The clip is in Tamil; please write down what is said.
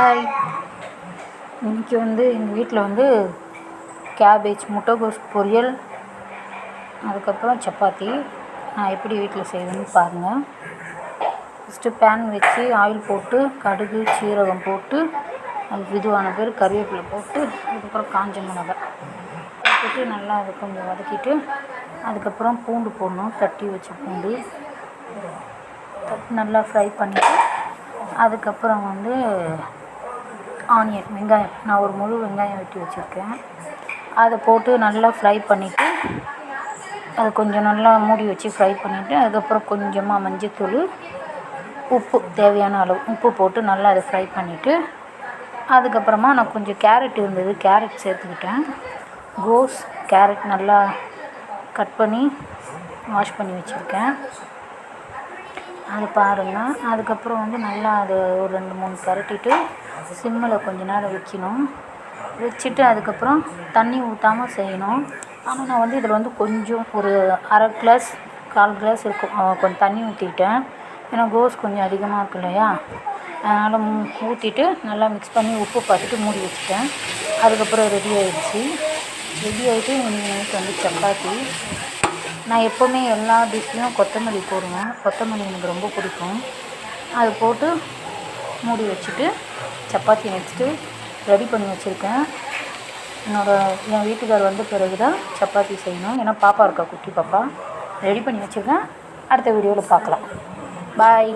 ஹாய். இன்றைக்கி எங்கள் வீட்டில் கேபேஜ் முட்டைகோஸ் பொரியல், அதுக்கப்புறம் சப்பாத்தி. நான் எப்படி வீட்டில் செய்வேன்னு பாருங்கள். ஃபஸ்ட்டு பேன் வச்சு ஆயில் போட்டு கடுகு சீரகம் போட்டு அதுக்கு இதுவான பேர் கருவேப்பிலை போட்டு அதுக்கப்புறம் காஞ்ச மிளகாய் போட்டு நல்லா அதை கொஞ்சம் வதக்கிட்டு அதுக்கப்புறம் பூண்டு போடணும். தட்டி வச்ச பூண்டு நல்லா ஃப்ரை பண்ணிவிட்டு அதுக்கப்புறம் ஆனியன் வெங்காயம், நான் ஒரு முழு வெங்காயம் வெட்டி வச்சுருக்கேன். அதை போட்டு நல்லா ஃப்ரை பண்ணிவிட்டு அதை கொஞ்சம் நல்லா மூடி வச்சு ஃப்ரை பண்ணிவிட்டு அதுக்கப்புறம் கொஞ்சமாக மஞ்சள்தூள், உப்பு, தேவையான அளவு உப்பு போட்டு நல்லா அதை ஃப்ரை பண்ணிவிட்டு அதுக்கப்புறமா நான் கொஞ்சம் கேரட் இருந்தது, கேரட் சேர்த்துக்கிட்டேன். கோஸ், கேரட் நல்லா கட் பண்ணி வாஷ் பண்ணி வச்சுருக்கேன். அது பாருங்கள். அதுக்கப்புறம் நல்லா அதை ஒரு 2-3 பரட்டிட்டு சிம்மில் கொஞ்ச நேரம் வைக்கணும். வச்சுட்டு அதுக்கப்புறம் தண்ணி ஊற்றாமல் செய்யணும். ஆனால் நான் இதில் கொஞ்சம் ஒரு அரை கிளாஸ் 1/4 கிளாஸ் இருக்கும் கொஞ்சம் தண்ணி ஊற்றிக்கிட்டேன். ஏன்னா கோஸ் கொஞ்சம் அதிகமாக இருக்கு இல்லையா, அதனால் ஊற்றிட்டு நல்லா மிக்ஸ் பண்ணி உப்பு பார்த்துட்டு மூடி வச்சுட்டேன். அதுக்கப்புறம் ரெடி ஆகிடுச்சு. ரெடி ஆகிட்டு இன்றைக்கி சப்பாத்தி. நான் எப்போவுமே எல்லா டிஷ்லேயும் கொத்தமல்லி போடுவேன். கொத்தமல்லி எனக்கு ரொம்ப பிடிக்கும். அது போட்டு மூடி வச்சுட்டு சப்பாத்தி நெக்ஸ்ட்டு ரெடி பண்ணி வச்சுருக்கேன். என் வீட்டுக்கார் வந்த பிறகு தான் சப்பாத்தி செய்யணும். ஏன்னா பாப்பா இருக்கா, குட்டி பாப்பா. ரெடி பண்ணி வச்சுருக்கேன். அடுத்த வீடியோவில் பார்க்கலாம். பாய்.